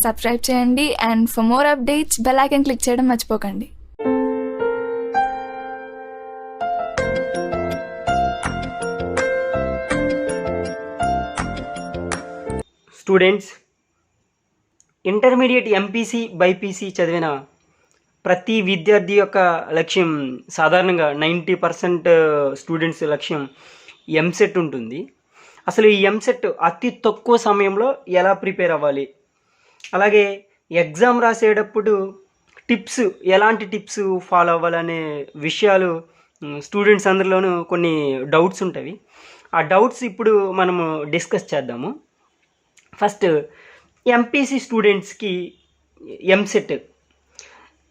Subscribe చేయండి and for more updates bell icon click చేయడం మర్చిపోకండి. స్టూడెంట్స్, ఇంటర్మీడియట్ ఎంపీసీ బైపీసీ చదివిన ప్రతి విద్యార్థి యొక్క లక్ష్యం సాధారణంగా 90% స్టూడెంట్స్ లక్ష్యం ఎంసెట్ ఉంటుంది. అసలు ఈ ఎంసెట్ అతి తక్కువ సమయంలో ఎలా ప్రిపేర్ అవ్వాలి, అలాగే ఎగ్జామ్ రాసేటప్పుడు ఎలాంటి టిప్స్ ఫాలో అవ్వాలనే విషయాలు స్టూడెంట్స్ అందరిలోనూ కొన్ని డౌట్స్ ఉంటాయి. ఆ డౌట్స్ ఇప్పుడు మనము డిస్కస్ చేద్దాము. ఫస్ట్, ఎంపీసీ స్టూడెంట్స్కి ఎంసెట్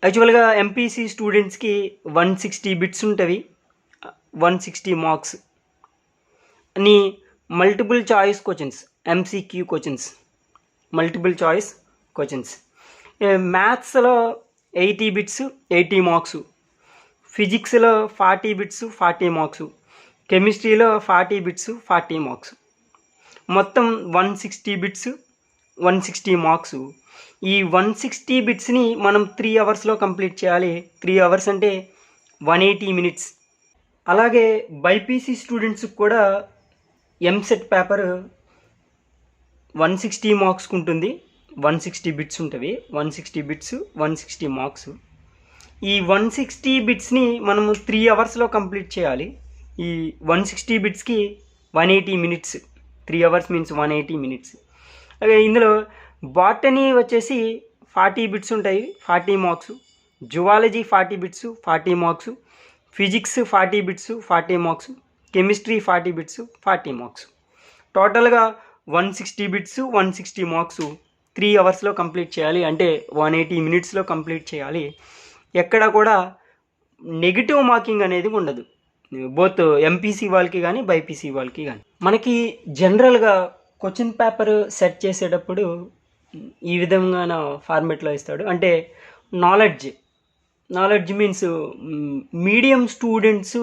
యాక్చువల్గా ఎంపీసీ స్టూడెంట్స్కి 160 బిట్స్ ఉంటుంది, 160 మార్క్స్ అని multiple choice questions, MCQ questions, multiple choice questions. మ్యాథ్స్లో 80 బిట్స్ 80 మార్క్స్, ఫిజిక్స్లో 40 బిట్స్ 40 మార్క్స్, కెమిస్ట్రీలో 40 బిట్స్ 40 మార్క్స్, మొత్తం 160 బిట్స్ 160 మార్క్స్. ఈ 160 బిట్స్ని మనం 3 అవర్స్లో కంప్లీట్ చేయాలి. 3 అవర్స్ అంటే 180 మినిట్స్. అలాగే బైపీసీ స్టూడెంట్స్కి కూడా ఎంసెట్ పేపర్ 160 మార్క్స్కి ఉంటుంది, 160 బిట్స్ ఉంటుంది, 160 బిట్స్ 160 మార్క్స్. ఈ 160 బిట్స్ని మనము 3 అవర్స్లో కంప్లీట్ చేయాలి. ఈ 160 బిట్స్కి 180 మినిట్స్, 3 అవర్స్ మీన్స్ 180 మినిట్స్. అలాగే ఇందులో బాటనీ వచ్చేసి 40 బిట్స్ ఉంటాయి, 40 marks, zoology 40 bits 40 marks, physics 40 bits 40 marks, chemistry 40 bits 40 marks. టోటల్గా 160 బిట్స్ 160 మార్క్స్ 3 అవర్స్లో కంప్లీట్ చేయాలి, అంటే 180 మినిట్స్లో కంప్లీట్ చేయాలి. ఎక్కడ కూడా నెగిటివ్ మార్కింగ్ అనేది ఉండదు, బోత్ ఎంపీసీ వాళ్ళకి కానీ బైపీసీ వాళ్ళకి కానీ. మనకి జనరల్గా క్వశ్చన్ పేపర్ సెట్ చేసేటప్పుడు ఈ విధంగా ఫార్మేట్లో ఇస్తాడు. అంటే knowledge means medium students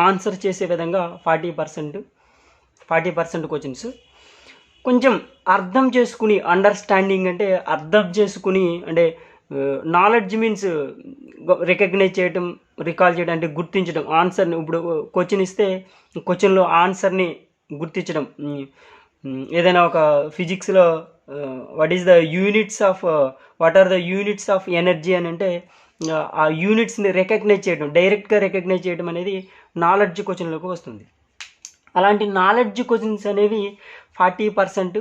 answer చేసే విధంగా 40% క్వశ్చన్స్. కొంచెం అర్థం చేసుకుని, అండర్స్టాండింగ్ అంటే అర్థం చేసుకుని, అంటే నాలెడ్జ్ మీన్స్ రికగ్నైజ్ చేయటం, రికాల్ చేయడం, అంటే గుర్తించడం. ఆన్సర్ని ఇప్పుడు క్వశ్చన్ ఇస్తే క్వశ్చన్లో ఆన్సర్ని గుర్తించడం. ఏదైనా ఒక ఫిజిక్స్లో what are the units of energy అని అంటే ఆ యూనిట్స్ని డైరెక్ట్గా రికగ్నైజ్ చేయడం అనేది నాలెడ్జ్ క్వశ్చన్లోకి వస్తుంది. అలాంటి నాలెడ్జ్ క్వశ్చన్స్ అనేవి 40%.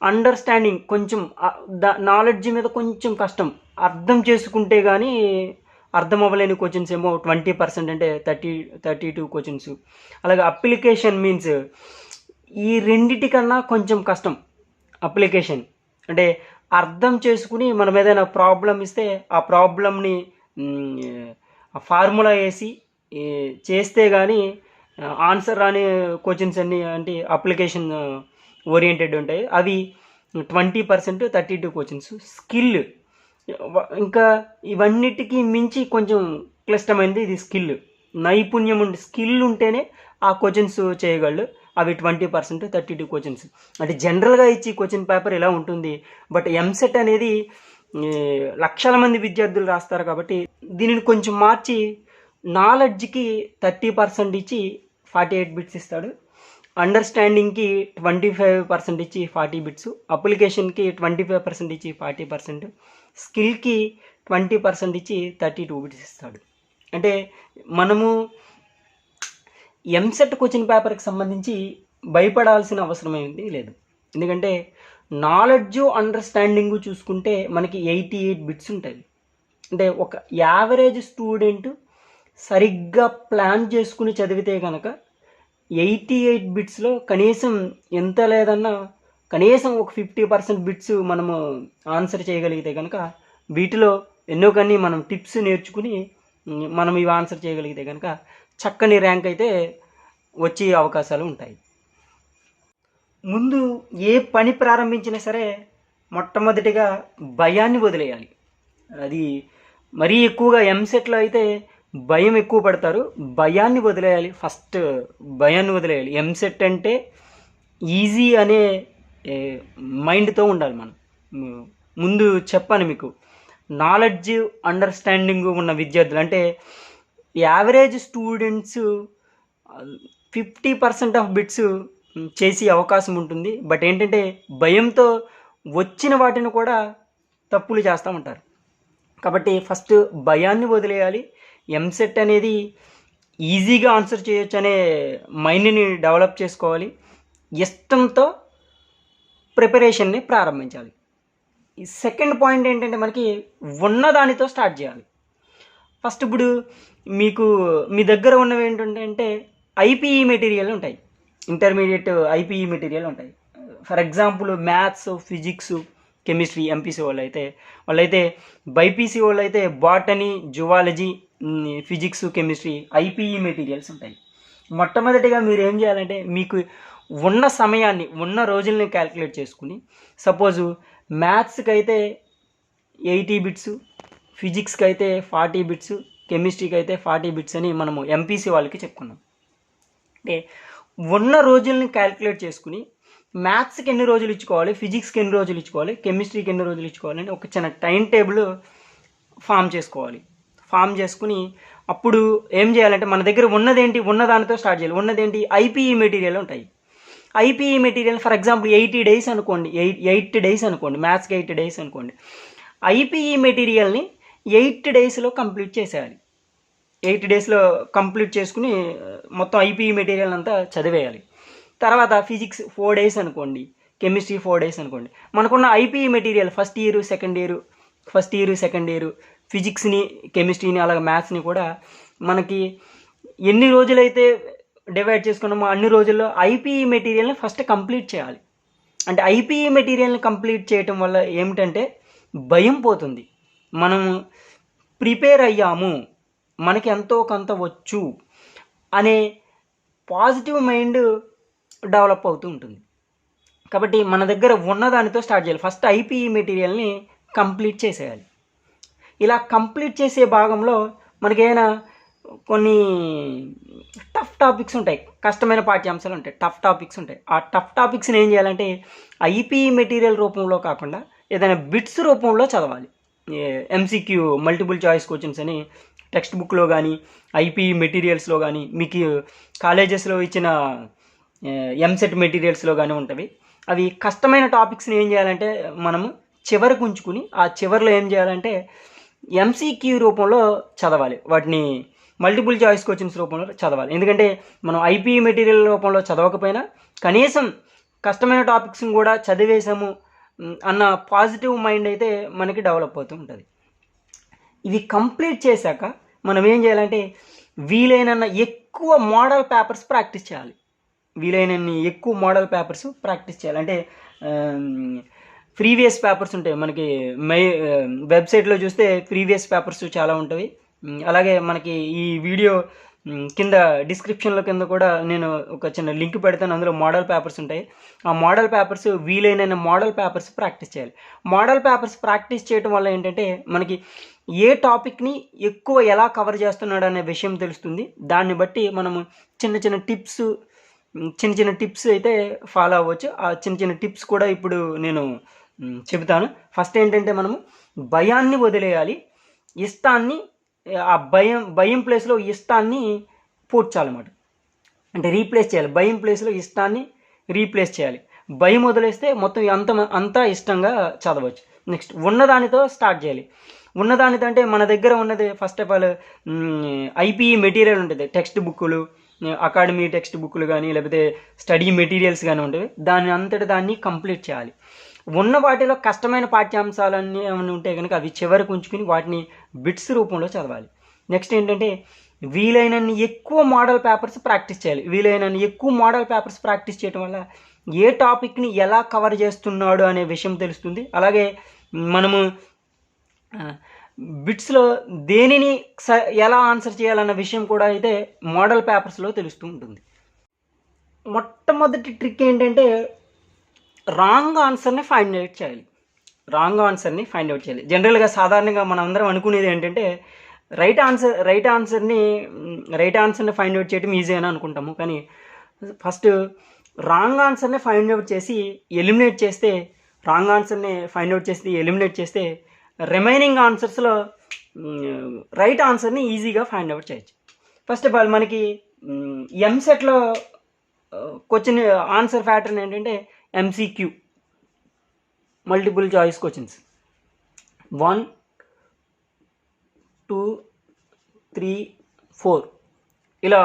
అండర్స్టాండింగ్ కొంచెం నాలెడ్జ్ మీద కొంచెం కష్టం, అర్థం చేసుకుంటే కానీ అర్థం అవ్వలేని క్వశ్చన్స్ ఏమో 20%, అంటే 32 క్వశ్చన్స్. అలాగే అప్లికేషన్ మీన్స్ ఈ రెండిటికన్నా కొంచెం కష్టం. అప్లికేషన్ అంటే అర్థం చేసుకుని మనం ఏదైనా ప్రాబ్లం ఇస్తే ఆ ప్రాబ్లమ్ని ఫార్ములా వేసి చేస్తే కానీ ఆన్సర్ రాని క్వశ్చన్స్ అన్నీ అంటే అప్లికేషన్ ఓరియంటెడ్ ఉంటాయి, అవి 20%, 32 క్వశ్చన్స్. స్కిల్ ఇంకా ఇవన్నిటికీ మించి కొంచెం క్లిష్టమైనది ఇది స్కిల్. నైపుణ్యం స్కిల్ ఉంటేనే ఆ క్వశ్చన్స్ చేయగలడు, అవి 20%, 32 క్వశ్చన్స్. అంటే జనరల్గా ఇచ్చి క్వశ్చన్ పేపర్ ఇలా ఉంటుంది. బట్ ఎంసెట్ అనేది లక్షల మంది విద్యార్థులు రాస్తారు కాబట్టి దీనిని కొంచెం మార్చి నాలెడ్జ్కి 30% ఇచ్చి 48 బిట్స్ ఇస్తాడు, అండర్స్టాండింగ్కి 25% ఇచ్చి 40 బిట్స్, అప్లికేషన్కి 25% ఇచ్చి 40%, స్కిల్కి 20% ఇచ్చి 32 బిట్స్ ఇస్తాడు. అంటే మనము ఎంసెట్ క్వశ్చన్ పేపర్కి సంబంధించి భయపడాల్సిన అవసరమైంది లేదు. ఎందుకంటే నాలెడ్జ్ అండర్స్టాండింగ్ చూసుకుంటే మనకి 88 బిట్స్ ఉంటాయి. అంటే ఒక యావరేజ్ స్టూడెంట్ సరిగ్గా ప్లాన్ చేసుకుని చదివితే కనుక 88 బిట్స్లో కనీసం ఎంత లేదన్నా కనీసం ఒక 50% బిట్స్ మనము ఆన్సర్ చేయగలిగితే కనుక వీటిలో ఎన్నో కానీ మనం టిప్స్ నేర్చుకుని మనం ఇవి ఆన్సర్ చేయగలిగితే కనుక చక్కని ర్యాంక్ అయితే వచ్చే అవకాశాలు ఉంటాయి. ముందు ఏ పని ప్రారంభించినా సరే మొట్టమొదటిగా భయాన్ని వదిలేయాలి. అది మరీ ఎక్కువగా ఎంసెట్లో అయితే భయం ఎక్కువ పడతారు, భయాన్ని వదిలేయాలి. ఫస్ట్ భయాన్ని వదిలేయాలి. ఎంసెట్ అంటే ఈజీ అనే మైండ్తో ఉండాలి మనం. ముందు చెప్పాను మీకు, నాలెడ్జ్ అండర్స్టాండింగ్ ఉన్న విద్యార్థులు అంటే యావరేజ్ స్టూడెంట్స్ 50% ఆఫ్ బిట్స్ చేసే అవకాశం ఉంటుంది. బట్ ఏంటంటే భయంతో వచ్చిన వాటిని కూడా తప్పులు చేస్తూ ఉంటారు. కాబట్టి ఫస్ట్ భయాన్ని వదిలేయాలి. ఎంసెట్ అనేది ఈజీగా ఆన్సర్ చేయొచ్చు అనే మైండ్ని డెవలప్ చేసుకోవాలి. ఇష్టంతో ప్రిపరేషన్ని ప్రారంభించాలి. ఈ సెకండ్ పాయింట్ ఏంటంటే మనకి ఉన్నదానితో స్టార్ట్ చేయాలి. ఫస్ట్ ఇప్పుడు మీకు మీ దగ్గర ఉన్నవి ఏంటంటే ఐపీఈ మెటీరియల్ ఉంటాయి, ఇంటర్మీడియట్ ఐపీఈ మెటీరియల్ ఉంటాయి. For example maths, physics, chemistry MPC వాళ్ళైతే బైపీసీ వాళ్ళు అయితే botany, zoology, physics, chemistry IPE materials ఉంటాయి. మొట్టమొదటిగా మీరు ఏం చేయాలంటే మీకు ఉన్న సమయాన్ని, ఉన్న రోజుల్ని క్యాలిక్యులేట్ చేసుకుని, సపోజు మ్యాథ్స్కి అయితే 80 బిట్స్, ఫిజిక్స్కి అయితే 40 బిట్స్, కెమిస్ట్రీకి అయితే 40 బిట్స్ అని మనము ఎంపీసీ వాళ్ళకి చెప్పుకున్నాం. అంటే ఉన్న రోజుల్ని క్యాలిక్యులేట్ చేసుకుని మ్యాథ్స్కి ఎన్ని రోజులు ఇచ్చుకోవాలి, ఫిజిక్స్కి ఎన్ని రోజులు ఇచ్చుకోవాలి, కెమిస్ట్రీకి ఎన్ని రోజులు ఇచ్చుకోవాలి అని ఒక చిన్న టైం టేబుల్ ఫామ్ చేసుకోవాలి. ఫామ్ చేసుకుని అప్పుడు ఏం చేయాలంటే మన దగ్గర ఉన్నదేంటి, ఉన్నదానితో స్టార్ట్ చేయాలి. ఉన్నదేంటి ఐపీఈ మెటీరియల్ ఉంటాయి. IPE material for example 80 days అనుకోండి, 8 డేస్ అనుకోండి, మ్యాథ్స్కి 8 డేస్ అనుకోండి. ఐపీఈ మెటీరియల్ని 8 డేస్లో కంప్లీట్ చేసేయాలి. 8 డేస్లో కంప్లీట్ చేసుకుని మొత్తం ఐపీఈ మెటీరియల్ అంతా చదివేయాలి. తర్వాత ఫిజిక్స్ 4 డేస్ అనుకోండి, కెమిస్ట్రీ 4 డేస్ అనుకోండి. మనకున్న IPE material first year, second year ఫిజిక్స్ని, కెమిస్ట్రీని, అలాగే మ్యాథ్స్ని కూడా మనకి ఎన్ని రోజులైతే డివైడ్ చేసుకున్నామో అన్ని రోజుల్లో ఐపీఈ మెటీరియల్ని ఫస్ట్ కంప్లీట్ చేయాలి. అంటే ఐపీఈ మెటీరియల్ని కంప్లీట్ చేయటం వల్ల ఏమిటంటే భయం పోతుంది. మనం ప్రిపేర్ అయ్యాము, మనకి ఎంతో కొంత వచ్చు అనే పాజిటివ్ మైండ్ డెవలప్ అవుతూ ఉంటుంది. కాబట్టి మన దగ్గర ఉన్నదానితో స్టార్ట్ చేయాలి. ఫస్ట్ ఐపీఈ మెటీరియల్ని కంప్లీట్ చేసేయాలి. ఇలా కంప్లీట్ చేసే భాగంలో మనకేమైనా కొన్ని టఫ్ టాపిక్స్ ఉంటాయి, కష్టమైన పాఠ్యాంశాలు ఉంటాయి, టఫ్ టాపిక్స్ ఉంటాయి. ఆ టఫ్ టాపిక్స్ని ఏం చేయాలంటే ఐపీఈ మెటీరియల్ రూపంలో కాకుండా ఏదైనా బిట్స్ రూపంలో చదవాలి. ఎంసీక్యూ మల్టిపుల్ చాయిస్ క్వశ్చన్స్ అని టెక్స్ట్ బుక్లో కానీ, ఐపీఈ మెటీరియల్స్లో కానీ, మీకు కాలేజెస్లో ఇచ్చిన ఎంసెట్ మెటీరియల్స్లో కానీ ఉంటవి. అవి కష్టమైన టాపిక్స్ని ఏం చేయాలంటే మనము చివరికి ఉంచుకుని ఆ చివరిలో ఏం చేయాలంటే ఎంసీక్యూ రూపంలో చదవాలి. వాటిని మల్టిపుల్ చాయిస్ క్వశ్చన్స్ రూపంలో చదవాలి. ఎందుకంటే మనం ఐపీఈ మెటీరియల్ రూపంలో చదవకపోయినా కనీసం కష్టమైన టాపిక్స్ని కూడా చదివేసాము అన్న పాజిటివ్ మైండ్ అయితే మనకి డెవలప్ అవుతూ ఉంటుంది. ఇవి కంప్లీట్ చేశాక మనం ఏం చేయాలంటే వీలైనన్ని ఎక్కువ మోడల్ పేపర్స్ ప్రాక్టీస్ చేయాలి. అంటే ప్రీవియస్ పేపర్స్ ఉంటాయి మనకి, వెబ్సైట్లో చూస్తే ప్రీవియస్ పేపర్స్ చాలా ఉంటాయి. అలాగే మనకి ఈ వీడియో కింద డిస్క్రిప్షన్లో కింద కూడా నేను ఒక చిన్న లింక్ పెడతాను, అందులో మోడల్ పేపర్స్ ఉంటాయి. ఆ మోడల్ పేపర్స్ వీలైన మోడల్ పేపర్స్ ప్రాక్టీస్ చేయాలి. మోడల్ పేపర్స్ ప్రాక్టీస్ చేయడం వల్ల ఏంటంటే మనకి ఏ టాపిక్ని ఎక్కువ ఎలా కవర్ చేస్తున్నాడు అనే విషయం తెలుస్తుంది. దాన్ని బట్టి మనము చిన్న చిన్న టిప్స్ అయితే ఫాలో అవ్వచ్చు. ఆ చిన్న టిప్స్ కూడా ఇప్పుడు నేను చెబుతాను. ఫస్ట్ ఏంటంటే మనము భయాన్ని వదిలేయాలి, ఇష్టాన్ని, ఆ భయం ప్లేస్లో ఇష్టాన్ని పూడ్చాలన్నమాట. అంటే రీప్లేస్ చేయాలి. భయం ప్లేస్లో ఇష్టాన్ని రీప్లేస్ చేయాలి. భయం వదిలేస్తే మొత్తం అంతా ఇష్టంగా చదవచ్చు. నెక్స్ట్ ఉన్నదానితో స్టార్ట్ చేయాలి. ఉన్నదానితో అంటే మన దగ్గర ఉన్నది first of all IPE material ఉంటుంది, టెక్స్ట్ బుక్కులు, అకాడమీ టెక్స్ట్ బుక్లు కానీ లేకపోతే స్టడీ మెటీరియల్స్ కానీ ఉంటాయి. దాన్ని కంప్లీట్ చేయాలి. ఉన్న వాటిలో కష్టమైన పాఠ్యాంశాలన్నీ ఏమైనా ఉంటే కనుక అవి చివరికి ఉంచుకుని వాటిని బిట్స్ రూపంలో చదవాలి. నెక్స్ట్ ఏంటంటే వీలైనన్ని ఎక్కువ మోడల్ పేపర్స్ ప్రాక్టీస్ చేయాలి. ప్రాక్టీస్ చేయడం వల్ల ఏ టాపిక్ని ఎలా కవర్ చేస్తున్నాడు అనే విషయం తెలుస్తుంది. అలాగే మనము బిట్స్లో దేనిని ఎలా ఆన్సర్ చేయాలన్న విషయం కూడా అయితే మోడల్ పేపర్స్లో తెలుస్తూ ఉంటుంది. మొట్టమొదటి ట్రిక్ ఏంటంటే రాంగ్ ఆన్సర్ని ఫైండ్ అవుట్ చేయాలి. జనరల్గా సాధారణంగా మనం అందరం అనుకునేది ఏంటంటే రైట్ ఆన్సర్ని ఫైండ్ అవుట్ చేయడం ఈజీ అని అనుకుంటాము. కానీ ఫస్ట్ రాంగ్ ఆన్సర్ని ఫైండ్ అవుట్ చేసి ఎలిమినేట్ చేస్తే రాంగ్ ఆన్సర్ని ఫైండ్ అవుట్ చేసి ఎలిమినేట్ చేస్తే రిమైనింగ్ ఆన్సర్స్లో రైట్ ఆన్సర్ని ఈజీగా ఫైండ్ అవుట్ చేయొచ్చు. ఫస్ట్ ఆఫ్ ఆల్ మనకి ఎంసెట్లో క్వశ్చన్ ఆన్సర్ ప్యాటర్న్ ఏంటంటే ఎంసీక్యూ, మల్టిపుల్ చాయిస్ క్వశ్చన్స్. 1 2 3 4 ఇలా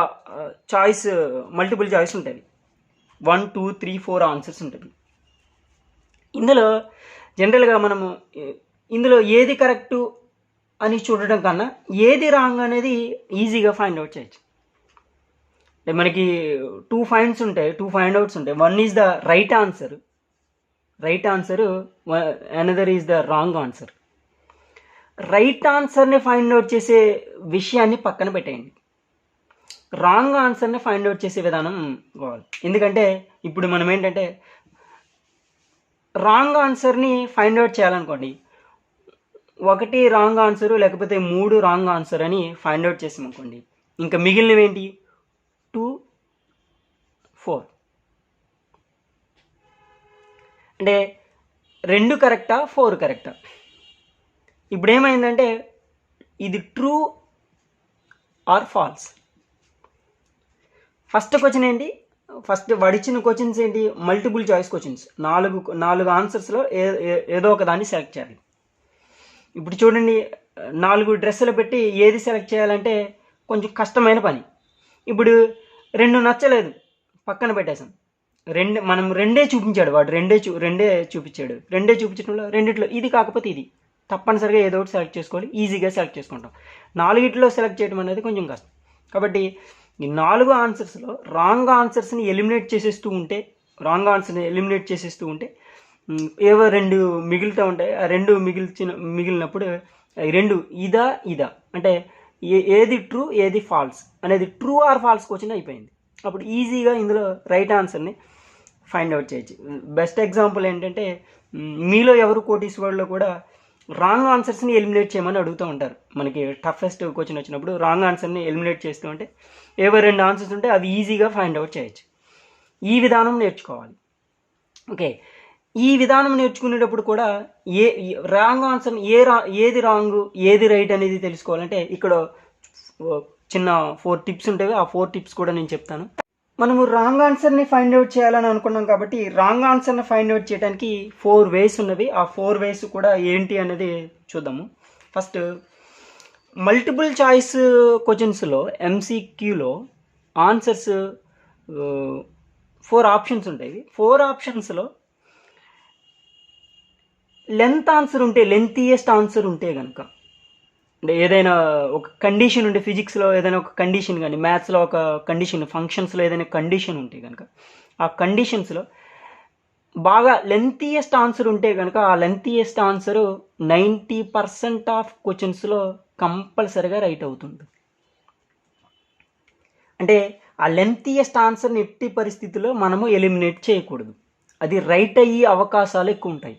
చాయిస్ మల్టిపుల్ చాయిస్ ఉంటుంది. 1 2 3 4 ఆన్సర్స్ ఉంటుంది. ఇందులో జనరల్గా మనము ఇందులో ఏది కరెక్టు అని చూడడం కన్నా ఏది రాంగ్ అనేది ఈజీగా ఫైండ్ అవుట్ చేయొచ్చు. అంటే మనకి 2 ఫైండ్ అవుట్స్ ఉంటాయి. 1 is the right answer, another is the wrong answer. Right ఆన్సర్ని ఫైండ్ అవుట్ చేసే విషయాన్ని పక్కన పెట్టేయండి, రాంగ్ ఆన్సర్ని ఫైండ్ అవుట్ చేసే విధానం కావాలి. ఎందుకంటే ఇప్పుడు మనం ఏంటంటే రాంగ్ ఆన్సర్ని ఫైండ్ అవుట్ చేయాలనుకోండి, 1 రాంగ్ ఆన్సరు లేకపోతే 3 రాంగ్ ఆన్సర్ అని ఫైండ్ అవుట్ చేసామనుకోండి, ఇంకా మిగిలినవి ఏంటి 2 4 అంటే 2 కరెక్టా 4 కరెక్టా. ఇప్పుడు ఏమైందంటే ఇది true or false. First question ఏంటి, ఫస్ట్ వడిచిన క్వశ్చన్స్ ఏంటి, మల్టిపుల్ చాయిస్ క్వశ్చన్స్. 4 ఆన్సర్స్లో ఏదో ఒక దాన్ని సెలెక్ట్ చేయాలి. ఇప్పుడు చూడండి, 4 డ్రెస్సులు పెట్టి ఏది సెలెక్ట్ చేయాలంటే కొంచెం కష్టమైన పని. ఇప్పుడు 2 నచ్చలేదు, పక్కన పెట్టేశాం. మనం రెండే చూపించాడు వాడు, రెండే చూపించాడు. రెండే చూపించడంలో రెండిట్లో ఇది కాకపోతే ఇది, తప్పనిసరిగా ఏదో ఒకటి సెలెక్ట్ చేసుకోవాలి. ఈజీగా సెలెక్ట్ చేసుకుంటాం. 4 సెలెక్ట్ చేయడం అనేది కొంచెం కష్టం. కాబట్టి ఈ 4 ఆన్సర్స్లో రాంగ్ ఆన్సర్స్ని ఎలిమినేట్ చేసేస్తూ ఉంటే ఏవో 2 మిగులుతూ ఉంటాయి. ఆ 2 మిగిలినప్పుడు 2 ఇదా అంటే ఏది ట్రూ ఏది ఫాల్స్ అనేది ట్రూ ఆర్ ఫాల్స్ క్వశ్చన్ అయిపోయింది. అప్పుడు ఈజీగా ఇందులో రైట్ ఆన్సర్ని ఫైండ్ అవుట్ చేయొచ్చు. బెస్ట్ ఎగ్జాంపుల్ ఏంటంటే మీలో ఎవరు కోటీశ్వరులో కూడా రాంగ్ ఆన్సర్స్ని ఎలిమినేట్ చేయమని అడుగుతూ ఉంటారు. మనకి టఫెస్ట్ క్వశ్చన్ వచ్చినప్పుడు రాంగ్ ఆన్సర్ని ఎలిమినేట్ చేస్తూ ఉంటే ఏవో 2 ఆన్సర్స్ ఉంటే అవి ఈజీగా ఫైండ్ అవుట్ చేయొచ్చు. ఈ విధానం నేర్చుకోవాలి. ఓకే, ఈ విధానం నేర్చుకునేటప్పుడు కూడా రాంగ్ ఆన్సర్ ఏది రాంగ్ ఏది రైట్ అనేది తెలుసుకోవాలంటే ఇక్కడ చిన్న 4 టిప్స్ ఉంటాయి. ఆ 4 టిప్స్ కూడా నేను చెప్తాను. మనము రాంగ్ ఆన్సర్ని ఫైండ్ అవుట్ చేయాలని అనుకున్నాం కాబట్టి రాంగ్ ఆన్సర్ని ఫైండ్ అవుట్ చేయడానికి 4 వేస్ ఉన్నవి. ఆ 4 వేస్ కూడా ఏంటి అనేది చూద్దాము. ఫస్ట్, మల్టిపుల్ చాయిస్ క్వశ్చన్స్లో ఎంసీక్యూలో ఆన్సర్స్ 4 ఆప్షన్స్ ఉంటాయి. 4 ఆప్షన్స్లో లెంతియెస్ట్ ఆన్సర్ ఉంటే కనుక, అంటే ఏదైనా ఒక కండిషన్ ఉంటే, ఫిజిక్స్లో ఏదైనా ఒక కండిషన్ కానీ, మ్యాథ్స్లో ఒక కండిషన్, ఫంక్షన్స్లో ఏదైనా కండిషన్ ఉంటే కనుక, ఆ కండిషన్స్లో బాగా లెంతియెస్ట్ ఆన్సర్ ఉంటే కనుక ఆ లెంతియెస్ట్ ఆన్సరు 90% ఆఫ్ క్వశ్చన్స్లో కంపల్సరిగా రైట్ అవుతుంది. అంటే ఆ లెంతియెస్ట్ ఆన్సర్ని ఎట్టి పరిస్థితుల్లో మనము ఎలిమినేట్ చేయకూడదు. అది రైట్ అయ్యే అవకాశాలు ఎక్కువ ఉంటాయి,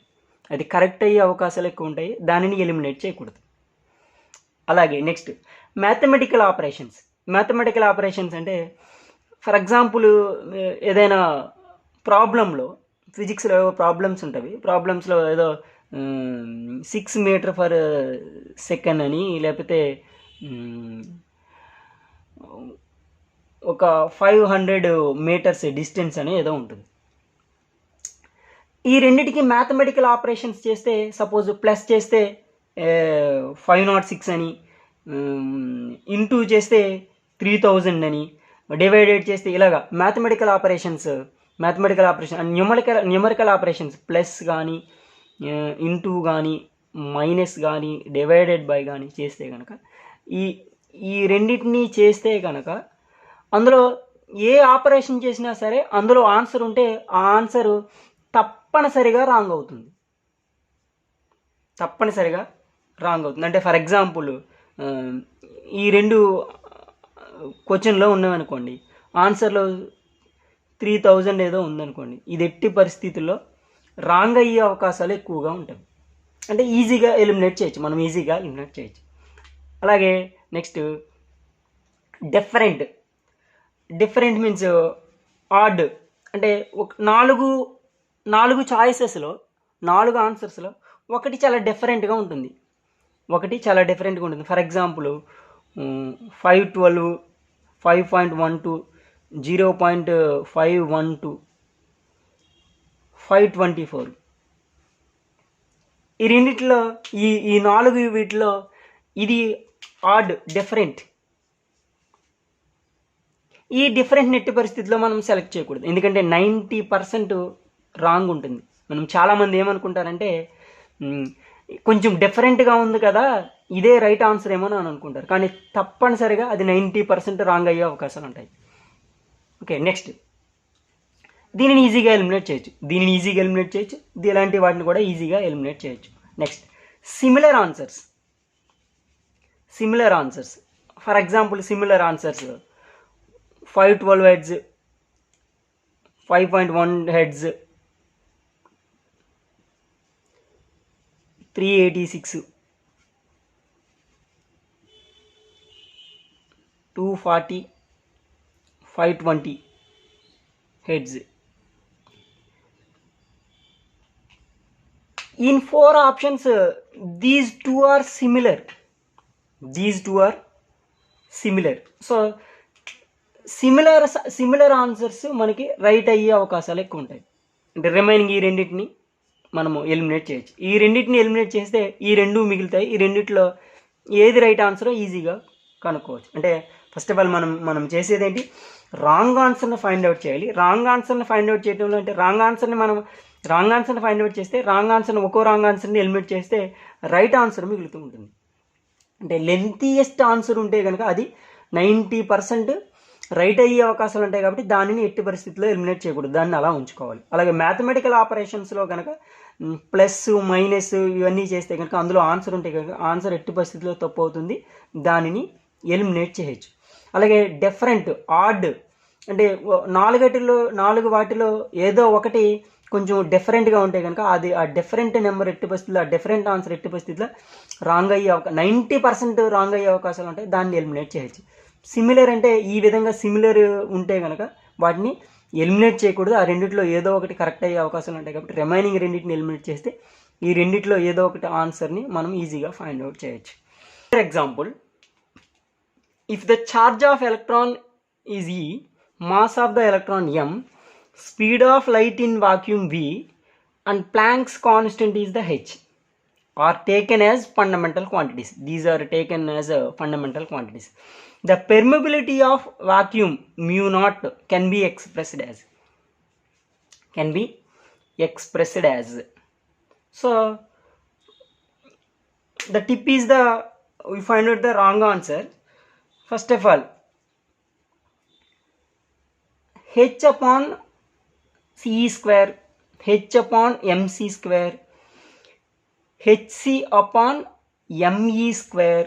అది కరెక్ట్ అయ్యే అవకాశాలు ఎక్కువ ఉంటాయి, దానిని ఎలిమినేట్ చేయకూడదు. అలాగే నెక్స్ట్, మ్యాథమెటికల్ ఆపరేషన్స్ అంటే ఫర్ ఎగ్జాంపుల్ ఏదైనా ప్రాబ్లంలో, ఫిజిక్స్లో ప్రాబ్లమ్స్ ఉంటాయి. ప్రాబ్లమ్స్లో ఏదో 6 మీటర్ పర్ సెకండ్ అని, లేకపోతే ఒక 500 మీటర్స్ డిస్టెన్స్ అని ఏదో ఉంటుంది. ఈ రెండిటికి మ్యాథమెటికల్ ఆపరేషన్స్ చేస్తే, సపోజ్ ప్లస్ చేస్తే 506 అని, ఇంటూ చేస్తే 3000 అని, డివైడెడ్ చేస్తే ఇలాగా mathematical operation numerical operations plus కానీ, ఇంటూ కానీ, మైనస్ కానీ, డివైడెడ్ బై కానీ చేస్తే కనుక, ఈ రెండింటినీ చేస్తే కనుక అందులో ఏ ఆపరేషన్ చేసినా సరే అందులో ఆన్సర్ ఉంటే ఆ ఆన్సరు తప్పనిసరిగా రాంగ్ అవుతుంది. అంటే ఫర్ ఎగ్జాంపుల్ ఈ 2 క్వశ్చన్లో ఉన్నామనుకోండి, ఆన్సర్లో 3000 ఏదో ఉందనుకోండి, ఇది ఎట్టి పరిస్థితుల్లో రాంగ్ అయ్యే అవకాశాలు ఎక్కువగా ఉంటాయి. అంటే ఈజీగా ఎలిమినేట్ చేయొచ్చు. అలాగే నెక్స్ట్, డిఫరెంట్ మీన్స్ ఆడ్. అంటే ఒక 4 చాయిసెస్లో 4 ఆన్సర్స్లో ఒకటి చాలా డిఫరెంట్గా ఉంటుంది. For example 512, 5.12, 0.512, 524. ఈ రెండిట్లో ఈ 4 వీటిలో ఇది ఆడ్ డిఫరెంట్. ఈ డిఫరెంట్ నెట్ పరిస్థితిలో మనం సెలెక్ట్ చేయకూడదు, ఎందుకంటే 90% రాంగ్ ఉంటుంది. మనం చాలామంది ఏమనుకుంటారంటే కొంచెం డిఫరెంట్గా ఉంది కదా, ఇదే రైట్ ఆన్సర్ ఏమో అని అనుకుంటారు, కానీ తప్పనిసరిగా అది 90% రాంగ్ అయ్యే అవకాశాలు ఉంటాయి. ఓకే, నెక్స్ట్ దీనిని ఈజీగా ఎలిమినేట్ చేయొచ్చు. ఇలాంటి వాటిని కూడా ఈజీగా ఎలిమినేట్ చేయొచ్చు. Next similar answers. For example similar answers 512 heads, 5.1 heads, 386, 240, 520 heads. In 4 options, these two are similar. So similar answers మనకి రైట్ అయ్యే అవకాశాలు ఎక్కువ ఉంటాయి. అంటే రిమైనింగ్ ఈ రెండింటిని మనము ఎలిమినేట్ చేయొచ్చు. ఈ రెండింటిని ఎలిమినేట్ చేస్తే ఈ రెండు మిగులుతాయి. ఈ రెండిట్లో ఏది రైట్ ఆన్సరో ఈజీగా కనుక్కోవచ్చు. అంటే ఫస్ట్ ఆఫ్ ఆల్ మనం చేసేది ఏంటి, రాంగ్ ఆన్సర్ని ఫైండ్ అవుట్ చేయాలి. రాంగ్ ఆన్సర్ని ఫైండ్ అవుట్ చేయడంలో అంటే రాంగ్ ఆన్సర్ని ఫైండ్ అవుట్ చేస్తే ఒక్కో రాంగ్ ఆన్సర్ని ఎలిమినేట్ చేస్తే రైట్ ఆన్సర్ మిగులుతూ ఉంటుంది. అంటే లెంతీయెస్ట్ ఆన్సర్ ఉంటే కనుక అది 90% రైట్ అయ్యే అవకాశాలు ఉంటాయి, కాబట్టి దానిని ఎట్టి పరిస్థితుల్లో ఎలిమినేట్ చేయకూడదు, దాన్ని అలా ఉంచుకోవాలి. అలాగే మ్యాథమెటికల్ ఆపరేషన్స్లో కనుక ప్లస్ మైనస్ ఇవన్నీ చేస్తే కనుక అందులో ఆన్సర్ ఉంటే కనుక ఆన్సర్ ఎట్టి పరిస్థితుల్లో తప్పు అవుతుంది, దానిని ఎలిమినేట్ చేయొచ్చు. అలాగే డిఫరెంట్, ఆడ్ అంటే 4 వాటిలో ఏదో ఒకటి కొంచెం డిఫరెంట్గా ఉంటే కనుక అది ఆ డిఫరెంట్ నెంబర్ ఎట్టి పరిస్థితుల్లో, ఆ డిఫరెంట్ ఆన్సర్ ఎట్టి పరిస్థితుల్లో రాంగ్ అయ్యే 90% రాంగ్ అయ్యే అవకాశాలు ఉంటాయి, దాన్ని ఎలిమినేట్ చేయొచ్చు. సిమిలర్ అంటే ఈ విధంగా సిమిలర్ ఉంటే కనుక వాటిని ఎలిమినేట్ చేయకూడదు, ఆ రెండిట్లో ఏదో ఒకటి కరెక్ట్ అయ్యే అవకాశాలు ఉంటాయి, కాబట్టి రిమైనింగ్ రెండింటిని ఎలిమినేట్ చేస్తే ఈ రెండిట్లో ఏదో ఒకటి ఆన్సర్ని మనం ఈజీగా ఫైండ్ అవుట్ చేయొచ్చు. For example, if the charge of electron is E, mass of the electron m, speed of light in vacuum v, and Planck's constant is the h, are taken as fundamental quantities. These are taken as fundamental quantities. The permeability of vacuum mu naught can be expressed as. So the tip is we find out the wrong answer. First of all, h upon c square, h upon mc square, hc upon me square.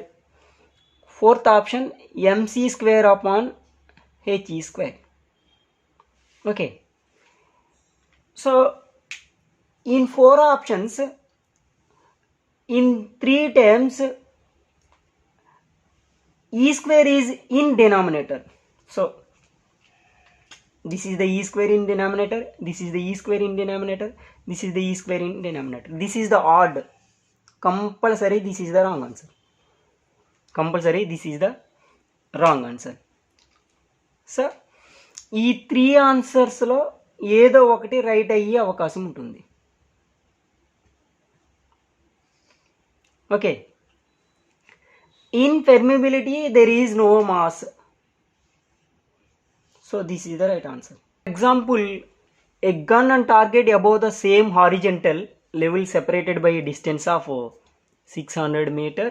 Fourth option, mc square upon he square. Okay, so in 4 options, in 3 terms, e square is in denominator. So this is the e square in denominator, this is the e square in denominator, this is the e square in denominator. This is the odd. Compulsory this is the wrong answer. So ఈ 3 ఆన్సర్స్లో ఏదో ఒకటి right అయ్యే అవకాశం ఉంటుంది. Okay, in permeability there is no mass. So this is the right answer. Example, a gun and target above the same horizontal level separated by a distance of 600 meter.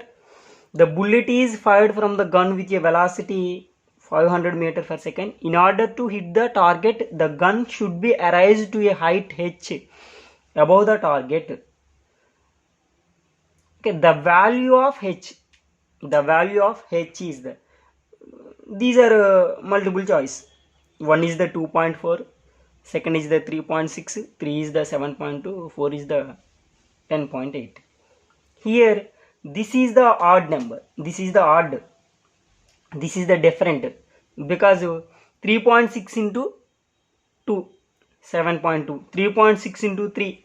The bullet is fired from the gun with a velocity 500 meter per second. In order to hit the target, the gun should be raised to a height h above the target. Okay, the value of h is the, these are multiple choice. One is the 2.4, second is the 3.6, 3 is the 7.2, 4 is the 10.8. Here this is the odd number, this is the different, because 3.6 into 2, 7.2, 3.6 into 3,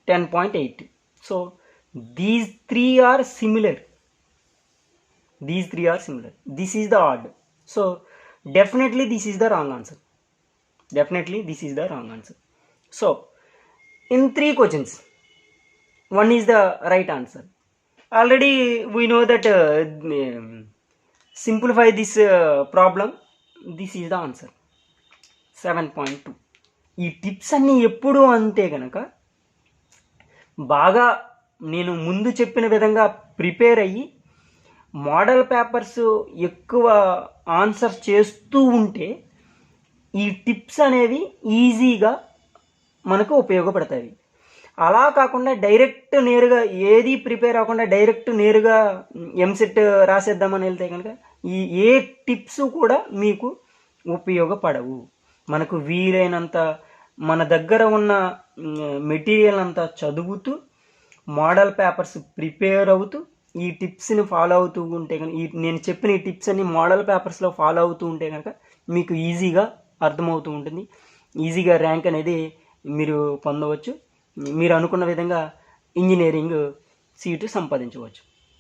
10.8. So these three are similar. This is the odd. So definitely this is the wrong answer. So in 3 questions, one is the right answer. Already we know that simplify this problem. This is the answer, 7.2. ఈ tips అన్నీ ఎప్పుడు అంతే కనుక బాగా నేను ముందు చెప్పిన విధంగా ప్రిపేర్ అయ్యి మోడల్ పేపర్స్ ఎక్కువ ఆన్సర్ చేస్తూ ఉంటే ఈ టిప్స్ అనేవి ఈజీగా మనకు ఉపయోగపడతాయి. అలా కాకుండా డైరెక్ట్ నేరుగా ఏది ప్రిపేర్ అవ్వకుండా డైరెక్ట్ నేరుగా ఎంసెట్ రాసేద్దామని వెళ్తే కనుక ఈ ఏ టిప్స్ కూడా మీకు ఉపయోగపడవు. మనకు వీలైనంత మన దగ్గర ఉన్న మెటీరియల్ అంతా చదువుతూ మోడల్ పేపర్స్ ప్రిపేర్ అవుతూ ఈ టిప్స్ని ఫాలో అవుతూ ఉంటే కనుక నేను చెప్పిన ఈ టిప్స్ అన్ని మోడల్ పేపర్స్లో ఫాలో అవుతూ ఉంటే కనుక మీకు ఈజీగా అర్థమవుతూ ఉంటుంది. ఈజీగా ర్యాంక్ అనేది మీరు పొందవచ్చు. మీరు అనుకున్న విధంగా ఇంజనీరింగ్ సీటు సంపాదించవచ్చు.